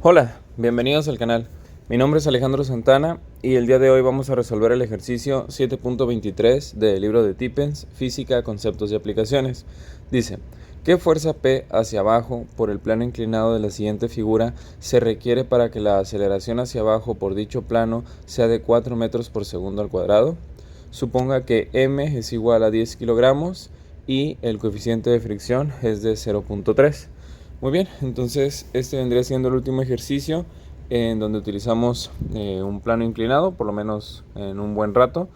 Hola, bienvenidos al canal. Mi nombre es Alejandro Santana y el día de hoy vamos a resolver el ejercicio 7.23 del libro de Tippens, Física, Conceptos y Aplicaciones. Dice, ¿qué fuerza P hacia abajo por el plano inclinado de la siguiente figura se requiere para que la aceleración hacia abajo por dicho plano sea de 4 metros por segundo al cuadrado? Suponga que M es igual a 10 kilogramos y el coeficiente de fricción es de 0.3. Muy bien, entonces este vendría siendo el último ejercicio en donde utilizamos un plano inclinado, por lo menos en un buen rato.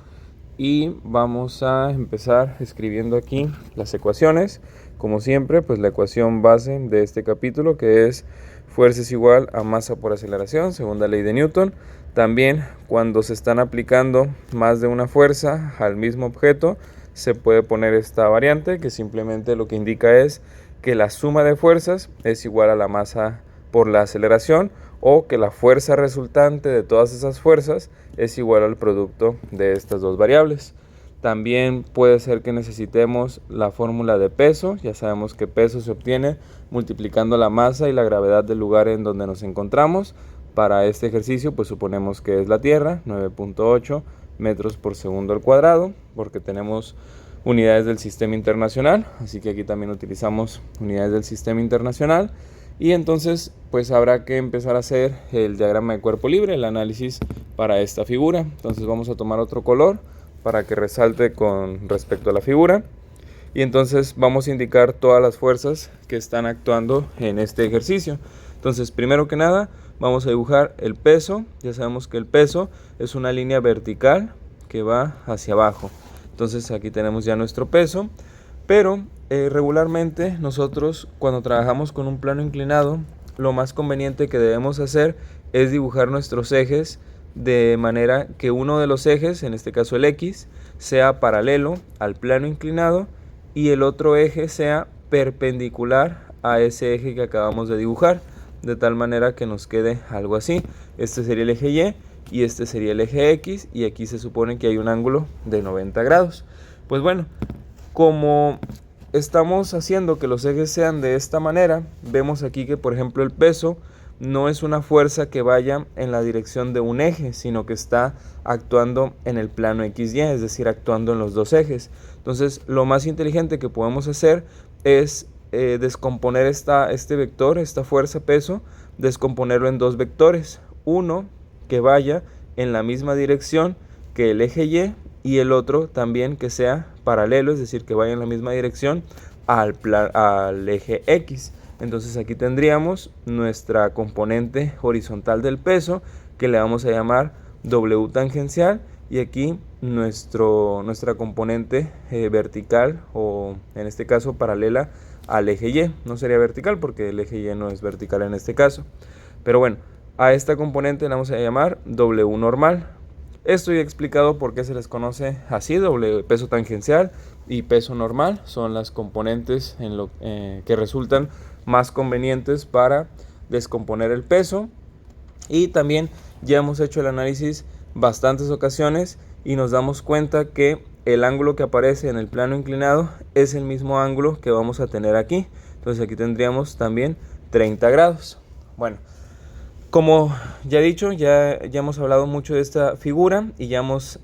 Y vamos a empezar escribiendo aquí las ecuaciones. Como siempre, pues la ecuación base de este capítulo, que es fuerza es igual a masa por aceleración, segunda ley de Newton. También cuando se están aplicando más de una fuerza al mismo objeto, se puede poner esta variante, que simplemente lo que indica es que la suma de fuerzas es igual a la masa por la aceleración, o que la fuerza resultante de todas esas fuerzas es igual al producto de estas dos variables. También puede ser que necesitemos la fórmula de peso. Ya sabemos que peso se obtiene multiplicando la masa y la gravedad del lugar en donde nos encontramos. Para este ejercicio pues suponemos que es la Tierra, 9.8 metros por segundo al cuadrado, porque tenemos unidades del sistema internacional, así que aquí también utilizamos unidades del sistema internacional. Y entonces pues habrá que empezar a hacer el diagrama de cuerpo libre, el análisis para esta figura. Entonces vamos a tomar otro color para que resalte con respecto a la figura. Y entonces vamos a indicar todas las fuerzas que están actuando en este ejercicio. Entonces primero que nada vamos a dibujar el peso. Ya sabemos que el peso es una línea vertical que va hacia abajo. Entonces aquí tenemos ya nuestro peso, pero regularmente nosotros cuando trabajamos con un plano inclinado, lo más conveniente que debemos hacer es dibujar nuestros ejes de manera que uno de los ejes, en este caso el X, sea paralelo al plano inclinado y el otro eje sea perpendicular a ese eje que acabamos de dibujar, de tal manera que nos quede algo así. Este sería el eje Y y este sería el eje X, y aquí se supone que hay un ángulo de 90 grados. Pues bueno, como estamos haciendo que los ejes sean de esta manera, vemos aquí que por ejemplo el peso no es una fuerza que vaya en la dirección de un eje, sino que está actuando en el plano XY, es decir, actuando en los dos ejes. Entonces lo más inteligente que podemos hacer es descomponer este vector, esta fuerza peso, descomponerlo en dos vectores. Uno que vaya en la misma dirección que el eje y el otro también que sea paralelo, es decir, que vaya en la misma dirección al eje X. Entonces aquí tendríamos nuestra componente horizontal del peso, que le vamos a llamar W tangencial, y aquí nuestra componente vertical, o en este caso paralela al eje Y. No sería vertical porque el eje Y no es vertical en este caso, pero bueno, a esta componente le vamos a llamar W normal. Esto ya he explicado por qué se les conoce así, peso tangencial y peso normal. Son las componentes que resultan más convenientes para descomponer el peso. Y también ya hemos hecho el análisis bastantes ocasiones y nos damos cuenta que el ángulo que aparece en el plano inclinado es el mismo ángulo que vamos a tener aquí. Entonces aquí tendríamos también 30 grados. Bueno, como ya he dicho, ya hemos hablado mucho de esta figura y ya hemos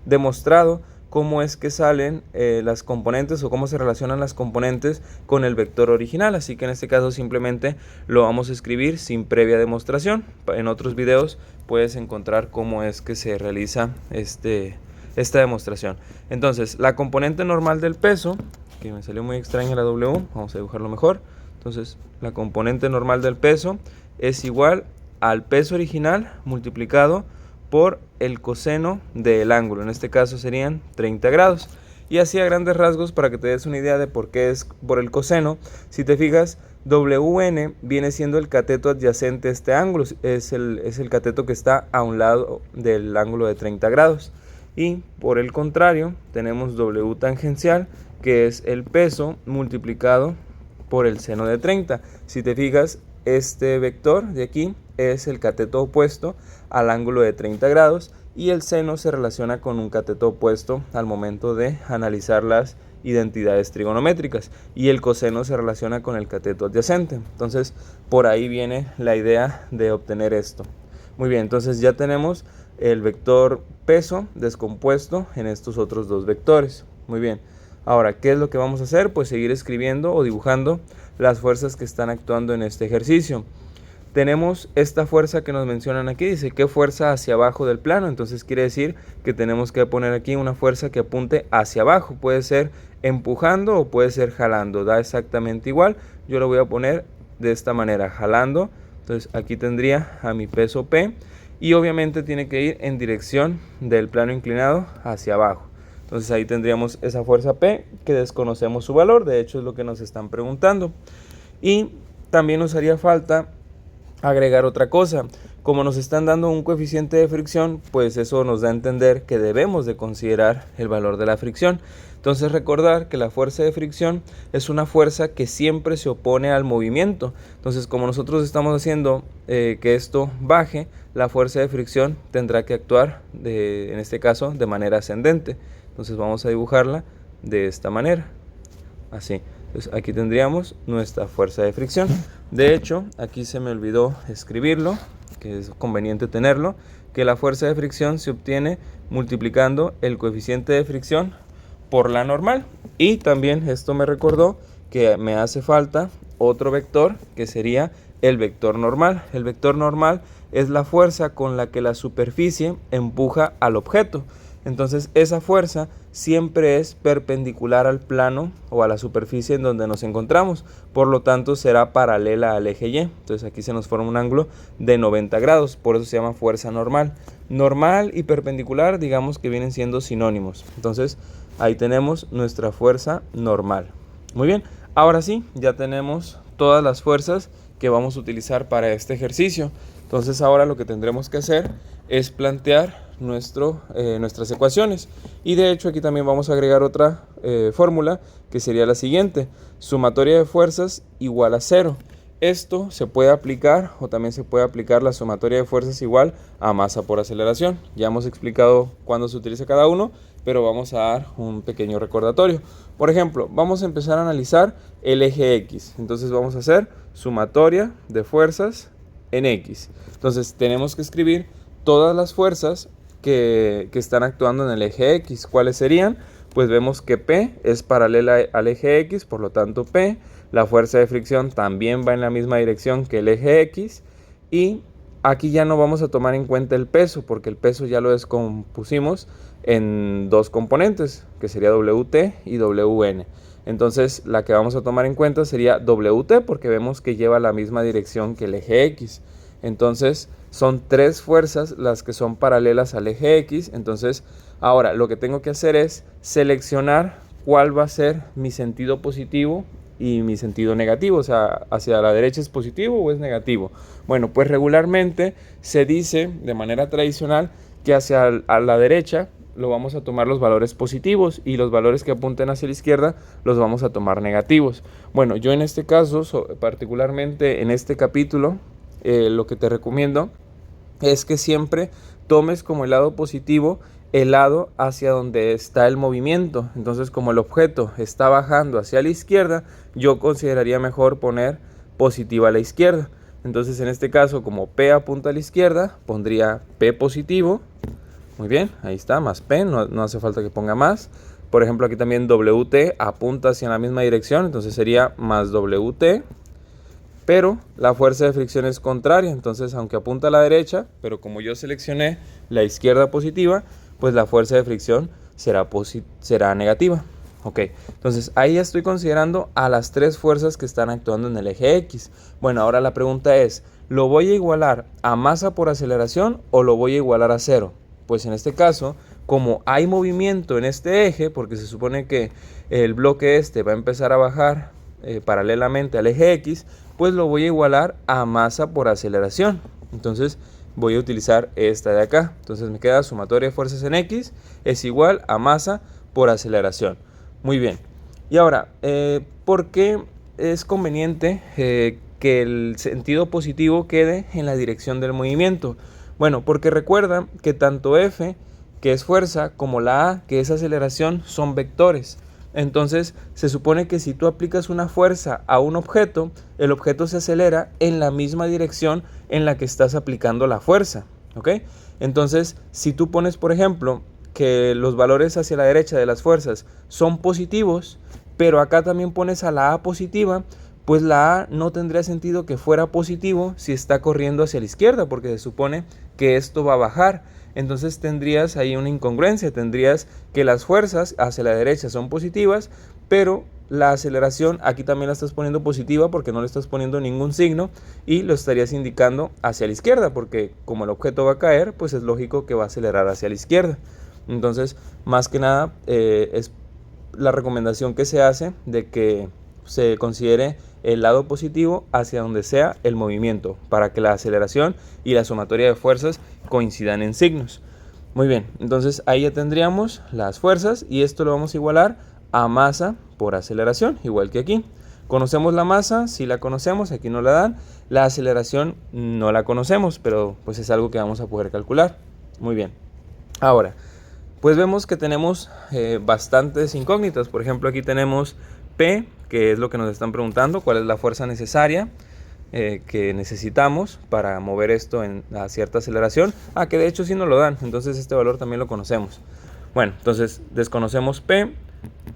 demostrado cómo es que salen las componentes, o cómo se relacionan las componentes con el vector original. Así que en este caso simplemente lo vamos a escribir sin previa demostración. En otros videos puedes encontrar cómo es que se realiza esta demostración. Entonces, la componente normal del peso, que me salió muy extraña la W, vamos a dibujarlo mejor. Entonces, la componente normal del peso es igual al peso original multiplicado por el coseno del ángulo. En este caso serían 30 grados. Y así a grandes rasgos, para que te des una idea de por qué es por el coseno, si te fijas, WN viene siendo el cateto adyacente a este ángulo. Es el cateto que está a un lado del ángulo de 30 grados. Y por el contrario, tenemos W tangencial, que es el peso multiplicado por el seno de 30. Si te fijas, este vector de aquí es el cateto opuesto al ángulo de 30 grados y el seno se relaciona con un cateto opuesto al momento de analizar las identidades trigonométricas y el coseno se relaciona con el cateto adyacente. Entonces, por ahí viene la idea de obtener esto. Muy bien, entonces ya tenemos el vector peso descompuesto en estos otros dos vectores. Muy bien, ahora, ¿qué es lo que vamos a hacer? Pues seguir escribiendo o dibujando las fuerzas que están actuando en este ejercicio. Tenemos esta fuerza que nos mencionan aquí, dice ¿qué fuerza hacia abajo del plano? Entonces quiere decir que tenemos que poner aquí una fuerza que apunte hacia abajo, puede ser empujando o puede ser jalando, da exactamente igual. Yo lo voy a poner de esta manera, jalando. Entonces aquí tendría a mi peso P y obviamente tiene que ir en dirección del plano inclinado hacia abajo. Entonces ahí tendríamos esa fuerza P que desconocemos su valor, de hecho es lo que nos están preguntando. Y también nos haría falta agregar otra cosa. Como nos están dando un coeficiente de fricción, pues eso nos da a entender que debemos de considerar el valor de la fricción. Entonces recordar que la fuerza de fricción es una fuerza que siempre se opone al movimiento. Entonces como nosotros estamos haciendo que esto baje, la fuerza de fricción tendrá que actuar en este caso de manera ascendente. Entonces vamos a dibujarla de esta manera, así. Entonces aquí tendríamos nuestra fuerza de fricción. De hecho, aquí se me olvidó escribirlo, que es conveniente tenerlo, que la fuerza de fricción se obtiene multiplicando el coeficiente de fricción por la normal. Y también esto me recordó que me hace falta otro vector que sería el vector normal. El vector normal es la fuerza con la que la superficie empuja al objeto. Entonces esa fuerza siempre es perpendicular al plano o a la superficie en donde nos encontramos, por lo tanto será paralela al eje Y. Entonces aquí se nos forma un ángulo de 90 grados, por eso se llama fuerza normal. Normal y perpendicular digamos que vienen siendo sinónimos. Entonces ahí tenemos nuestra fuerza normal. Muy bien, ahora sí, ya tenemos todas las fuerzas que vamos a utilizar para este ejercicio. Entonces ahora lo que tendremos que hacer es plantear nuestras ecuaciones, y de hecho aquí también vamos a agregar otra fórmula que sería la siguiente: sumatoria de fuerzas igual a 0. Esto se puede aplicar o también se puede aplicar la sumatoria de fuerzas igual a masa por aceleración. Ya hemos explicado cuándo se utiliza cada uno, pero vamos a dar un pequeño recordatorio. Por ejemplo, vamos a empezar a analizar el eje X. Entonces vamos a hacer sumatoria de fuerzas en X. Entonces tenemos que escribir todas las fuerzas que están actuando en el eje X. ¿Cuáles serían? Pues vemos que P es paralela al eje X, por lo tanto P, la fuerza de fricción también va en la misma dirección que el eje X, y aquí ya no vamos a tomar en cuenta el peso, porque el peso ya lo descompusimos en dos componentes, que sería WT y WN. Entonces la que vamos a tomar en cuenta sería WT, porque vemos que lleva la misma dirección que el eje X. Entonces son tres fuerzas las que son paralelas al eje X. Entonces ahora lo que tengo que hacer es seleccionar cuál va a ser mi sentido positivo y mi sentido negativo, o sea, hacia la derecha es positivo o es negativo. Bueno, pues regularmente se dice de manera tradicional que hacia a la derecha lo vamos a tomar los valores positivos y los valores que apunten hacia la izquierda los vamos a tomar negativos. Bueno, yo en este caso, particularmente en este capítulo, lo que te recomiendo es que siempre tomes como el lado positivo el lado hacia donde está el movimiento. Entonces, como el objeto está bajando hacia la izquierda, yo consideraría mejor poner positiva a la izquierda. Entonces, en este caso, como P apunta a la izquierda, pondría P positivo. Muy bien, ahí está, más P, no hace falta que ponga más. Por ejemplo, aquí también WT apunta hacia la misma dirección, entonces sería más WT. Pero la fuerza de fricción es contraria, entonces aunque apunta a la derecha, pero como yo seleccioné la izquierda positiva, pues la fuerza de fricción será negativa. Ok, entonces ahí ya estoy considerando a las tres fuerzas que están actuando en el eje X. Bueno, ahora la pregunta es, ¿lo voy a igualar a masa por aceleración o lo voy a igualar a 0? Pues en este caso, como hay movimiento en este eje, porque se supone que el bloque va a empezar a bajar paralelamente al eje X, pues lo voy a igualar a masa por aceleración. Entonces voy a utilizar esta de acá. Entonces me queda sumatoria de fuerzas en X es igual a masa por aceleración. Muy bien. Y ahora, ¿por qué es conveniente que el sentido positivo quede en la dirección del movimiento? Bueno, porque recuerda que tanto F, que es fuerza, como la A, que es aceleración, son vectores. Entonces se supone que si tú aplicas una fuerza a un objeto, el objeto se acelera en la misma dirección en la que estás aplicando la fuerza, ¿ok? Entonces, si tú pones, por ejemplo, que los valores hacia la derecha de las fuerzas son positivos, pero acá también pones a la A positiva, pues la A no tendría sentido que fuera positivo si está corriendo hacia la izquierda, porque se supone que esto va a bajar. Entonces tendrías ahí una incongruencia, tendrías que las fuerzas hacia la derecha son positivas, pero la aceleración aquí también la estás poniendo positiva porque no le estás poniendo ningún signo y lo estarías indicando hacia la izquierda, porque como el objeto va a caer, pues es lógico que va a acelerar hacia la izquierda. Entonces, más que nada, es la recomendación que se hace de que se considere el lado positivo hacia donde sea el movimiento, para que la aceleración y la sumatoria de fuerzas coincidan en signos. Muy bien, entonces ahí ya tendríamos las fuerzas y esto lo vamos a igualar a masa por aceleración, igual que aquí. ¿Conocemos la masa? Sí la conocemos, aquí no la dan. La aceleración no la conocemos, pero pues es algo que vamos a poder calcular. Muy bien. Ahora, pues vemos que tenemos bastantes incógnitas. Por ejemplo, aquí tenemos P, que es lo que nos están preguntando, cuál es la fuerza necesaria que necesitamos para mover esto a cierta aceleración. Que de hecho sí nos lo dan, entonces este valor también lo conocemos. Bueno, entonces desconocemos P.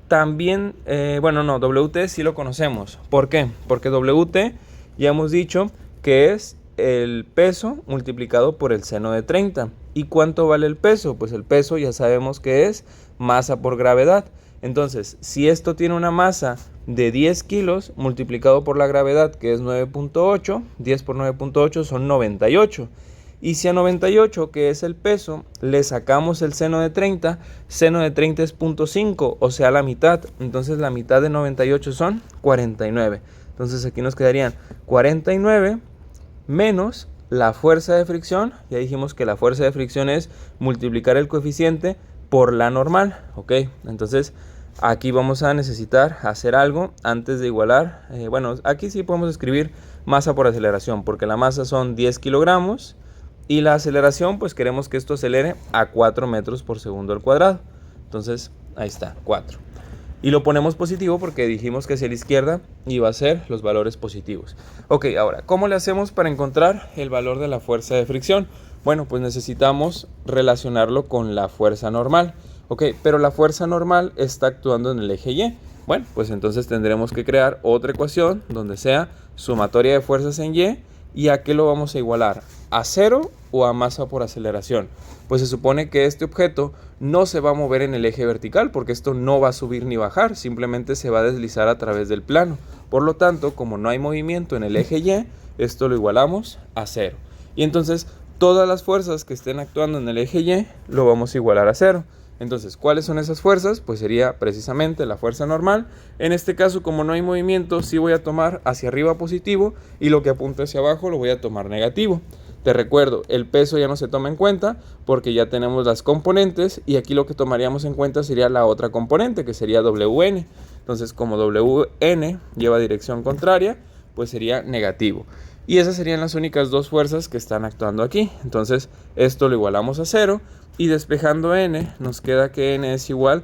También, WT sí lo conocemos. ¿Por qué? Porque WT ya hemos dicho que es el peso multiplicado por el seno de 30. ¿Y cuánto vale el peso? Pues el peso ya sabemos que es masa por gravedad. Entonces, si esto tiene una masa de 10 kilos multiplicado por la gravedad, que es 9.8, 10 por 9.8 son 98. Y si a 98, que es el peso, le sacamos el seno de 30 es 0.5, o sea, la mitad. Entonces la mitad de 98 son 49. Entonces aquí nos quedarían 49 menos la fuerza de fricción. Ya dijimos que la fuerza de fricción es multiplicar el coeficiente por la normal, ¿ok? Entonces aquí vamos a necesitar hacer algo antes de igualar. Aquí sí podemos escribir masa por aceleración, porque la masa son 10 kilogramos y la aceleración, pues queremos que esto acelere a 4 metros por segundo al cuadrado. Entonces ahí está, 4. Y lo ponemos positivo porque dijimos que hacia la izquierda iba a ser los valores positivos. Ok, ahora, ¿cómo le hacemos para encontrar el valor de la fuerza de fricción? Bueno, pues necesitamos relacionarlo con la fuerza normal. Ok, pero la fuerza normal está actuando en el eje Y. Bueno, pues entonces tendremos que crear otra ecuación donde sea sumatoria de fuerzas en Y. ¿Y a qué lo vamos a igualar? ¿A cero o a masa por aceleración? Pues se supone que este objeto no se va a mover en el eje vertical porque esto no va a subir ni bajar, simplemente se va a deslizar a través del plano. Por lo tanto, como no hay movimiento en el eje Y, esto lo igualamos a cero. Y entonces todas las fuerzas que estén actuando en el eje Y lo vamos a igualar a cero. Entonces, ¿cuáles son esas fuerzas? Pues sería precisamente la fuerza normal. En este caso, como no hay movimiento, sí voy a tomar hacia arriba positivo y lo que apunta hacia abajo lo voy a tomar negativo. Te recuerdo, el peso ya no se toma en cuenta porque ya tenemos las componentes y aquí lo que tomaríamos en cuenta sería la otra componente, que sería Wn. Entonces, como Wn lleva dirección contraria, pues sería negativo. Y esas serían las únicas dos fuerzas que están actuando aquí. Entonces, esto lo igualamos a 0 y despejando n nos queda que n es igual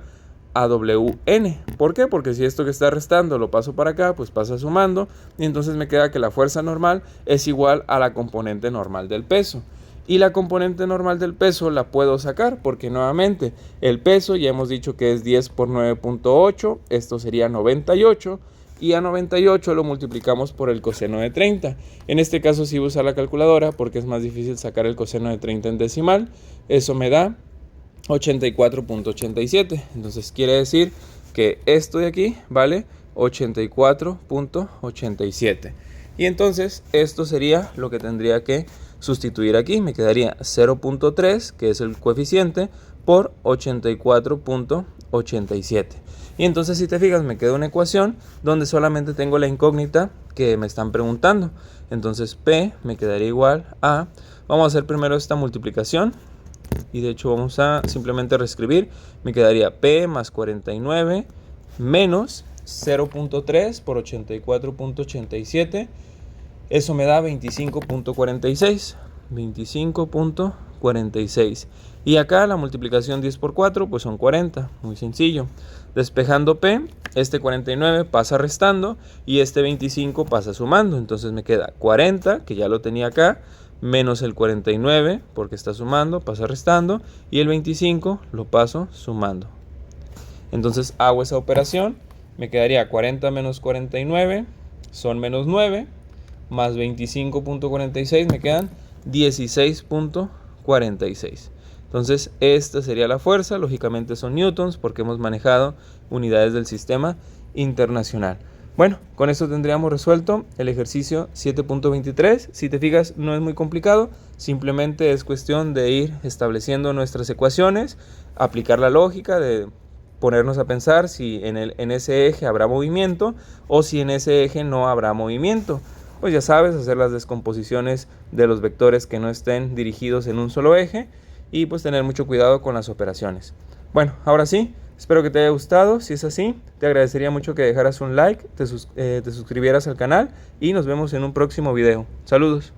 a Wn. ¿Por qué? Porque si esto que está restando lo paso para acá, pues pasa sumando y entonces me queda que la fuerza normal es igual a la componente normal del peso. Y la componente normal del peso la puedo sacar porque nuevamente el peso ya hemos dicho que es 10 por 9.8, esto sería 98. Y a 98 lo multiplicamos por el coseno de 30. En este caso sí voy a usar la calculadora porque es más difícil sacar el coseno de 30 en decimal. Eso me da 84.87. Entonces quiere decir que esto de aquí vale 84.87. Y entonces esto sería lo que tendría que sustituir aquí. Me quedaría 0.3, que es el coeficiente, por 84.87. Y entonces si te fijas me queda una ecuación donde solamente tengo la incógnita que me están preguntando. Entonces P me quedaría igual a, vamos a hacer primero esta multiplicación y de hecho vamos a simplemente reescribir. Me quedaría P más 49 menos 0.3 por 84.87. Eso me da 25.46. 25.46. Y acá la multiplicación 10 por 4 pues son 40, muy sencillo. Despejando P, este 49 pasa restando y este 25 pasa sumando. Entonces me queda 40, que ya lo tenía acá, menos el 49, porque está sumando, pasa restando, y el 25 lo paso sumando. Entonces hago esa operación, me quedaría 40 menos 49, son menos 9, más 25.46 me quedan 16.46. Entonces esta sería la fuerza, lógicamente son newtons porque hemos manejado unidades del sistema internacional. Bueno, con esto tendríamos resuelto el ejercicio 7.23. Si te fijas, no es muy complicado, simplemente es cuestión de ir estableciendo nuestras ecuaciones, aplicar la lógica de ponernos a pensar si en ese eje habrá movimiento o si en ese eje no habrá movimiento. Pues ya sabes, hacer las descomposiciones de los vectores que no estén dirigidos en un solo eje y pues tener mucho cuidado con las operaciones. Bueno, ahora sí, espero que te haya gustado. Si es así, te agradecería mucho que dejaras un like, te suscribieras al canal y nos vemos en un próximo video. Saludos.